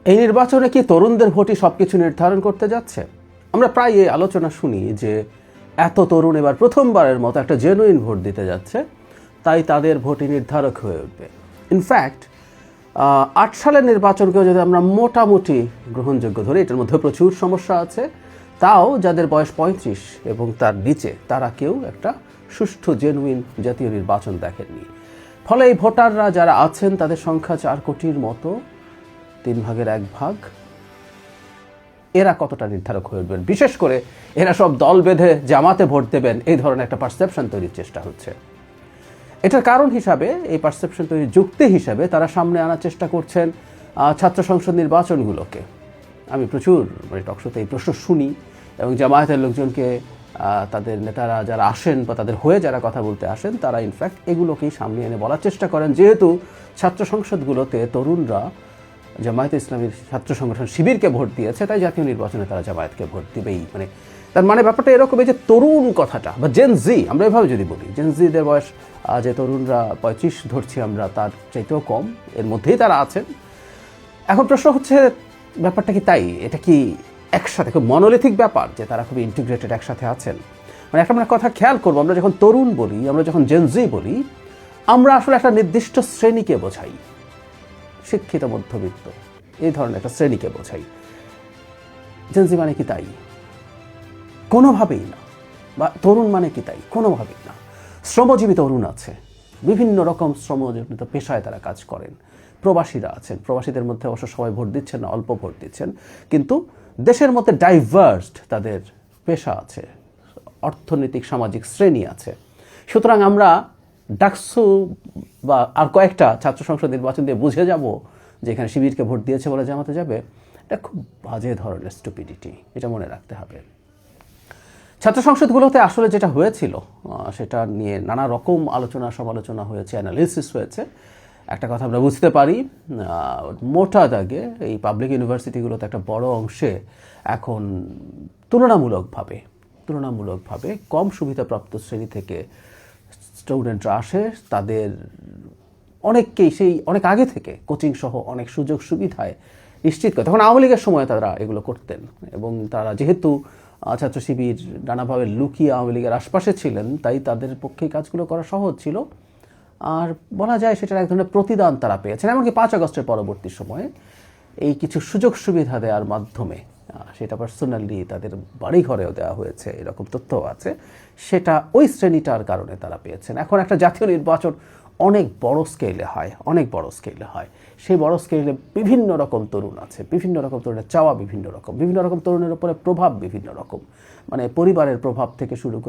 এই নির্বাচনে কি তরুণদের ভোটই সবকিছু নির্ধারণ করতে যাচ্ছে? আমরা প্রায় এই আলোচনা শুনি যে এত তরুণ এবার প্রথমবারের মতো একটা জেনুইন ভোট দিতে যাচ্ছে, তাই তাদের ভোটই নির্ধারক হয়ে উঠবে। ইনফ্যাক্ট ৮ সালের নির্বাচনকেও যদি আমরা মোটামুটি গ্রহণযোগ্য ধরি, এটার মধ্যে প্রচুর সমস্যা আছে, তাও যাদের বয়স ৩৫ এবং তার নিচে তারা কেউ একটা সুষ্ঠু জেনুইন জাতীয় নির্বাচন দেখেননি। ফলে এই ভোটাররা যারা আছেন তাদের সংখ্যা ৪ কোটির মতো, ৩ ভাগের ১ ভাগ। এরা কতটা নির্ধারক হয়ে উঠবেন? বিশেষ করে এরা সব দল বেঁধে জামাতে ভোট দেবেন, এই ধরনের একটা পারসেপশন তৈরির চেষ্টা হচ্ছে। এটার কারণ হিসাবে, এই পারসেপশন তৈরির যুক্তি হিসাবে তারা সামনে আনার চেষ্টা করছেন ছাত্র সংসদ নির্বাচনগুলোকে। আমি প্রচুর টকশোতে এই প্রশ্ন শুনি এবং জামায়াতের লোকজনকে তাদের নেতারা যারা আসেন বা তাদের হয়ে যারা কথা বলতে আসেন, তারা ইনফ্যাক্ট এগুলোকেই সামনে এনে বলার চেষ্টা করেন, যেহেতু ছাত্র সংসদগুলোতে তরুণরা জামায়াতে ইসলামীর ছাত্র সংগঠন শিবিরকে ভোট দিয়েছে, তাই জাতীয় নির্বাচনে তারা জামায়াতকে ভোট দিবেই। তার মানে ব্যাপারটা এরকম, এই যে তরুণ কথাটা বা জেন জি, আমরা এভাবে যদি বলি, জেন জিদের বয়স যে তরুণরা ৩৫ ধরছি আমরা, তার চাইতেও কম, এর মধ্যেই তারা আছেন। এখন প্রশ্ন হচ্ছে, ব্যাপারটা কি তাই? এটা কি একসাথে খুব মনোলিথিক ব্যাপার যে তারা খুবই ইন্টিগ্রেটেড একসাথে আছেন? একটা আমরা কথা খেয়াল করবো, আমরা যখন তরুণ বলি, আমরা যখন জেন জি বলি, আমরা আসলে একটা নির্দিষ্ট শ্রেণীকে বোঝাই, শিক্ষিত মধ্যবিত্ত, এই ধরনের একটা শ্রেণীকে বোঝাই। জেন জি মানে কি তাই? কোনোভাবেই না। বা তরুণ মানে কি তাই? কোনোভাবেই না। শ্রমজীবী তরুণ আছে, বিভিন্ন রকম শ্রমজীবিত পেশায় তারা কাজ করেন। প্রবাসীরা আছেন, প্রবাসীদের মধ্যে অবশ্য সবাই ভোট দিচ্ছেন না, অল্প ভোট দিচ্ছেন, কিন্তু দেশের মধ্যে ডাইভার্সড তাদের পেশা আছে, অর্থনৈতিক সামাজিক শ্রেণী আছে। সুতরাং আমরা ডাকসু বা আর কয়েকটা ছাত্র সংসদ নির্বাচন দিয়ে বুঝে যাব যে এখানে শিবিরকে ভোট দিয়েছে বলে জামাতে যাবে। এটা খুব বাজে ধরনের স্টুপিডিটি, এটা মনে রাখতে হবে। ছাত্র সংসদগুলোতে আসলে যেটা হয়েছিল সেটা নিয়ে নানা রকম আলোচনা সমালোচনা হয়েছে, অ্যানালিসিস হয়েছে। একটা কথা আমরা বুঝতে পারি, মোটা দাগে এই পাবলিক ইউনিভার্সিটিগুলোতে একটা বড় অংশে এখন তুলনামূলকভাবে কম সুবিধাপ্রাপ্ত শ্রেণী থেকে স্টুডেন্টরা আসে। তাদের অনেককেই সেই অনেক আগে থেকে কোচিং সহ অনেক সুযোগ সুবিধায় নিশ্চিত করে, তখন আওয়ামী লীগের সময় তারা এগুলো করতেন, এবং তারা যেহেতু ছাত্র শিবির নানাভাবে লুকিয়ে আওয়ামী লীগের আশপাশে ছিলেন, তাই তাদের পক্ষে কাজগুলো করা সহজ ছিল। আর বলা যায় সেটার এক ধরনের প্রতিদান তারা পেয়েছেন। এমনকি ৫ আগস্টের পরবর্তী সময়ে এই কিছু সুযোগ সুবিধা দেওয়ার মাধ্যমে, সেটা পার্সোনালি তাদের বাড়ি ঘরেও দেওয়া হয়েছে, এরকম তথ্য আছে, সেটা ওই শ্রেণীটার কারণে তারা পেয়েছেন। এখন একটা জাতীয় নির্বাচন অনেক বড় স্কেলে হয়, সেই বড় স্কেলে বিভিন্ন রকম তরুণ আছে, বিভিন্ন রকম তরুণের চাওয়া বিভিন্ন রকম তরুণের উপরে প্রভাব বিভিন্ন রকম, পরিবারের প্রভাব থেকে শুরু করে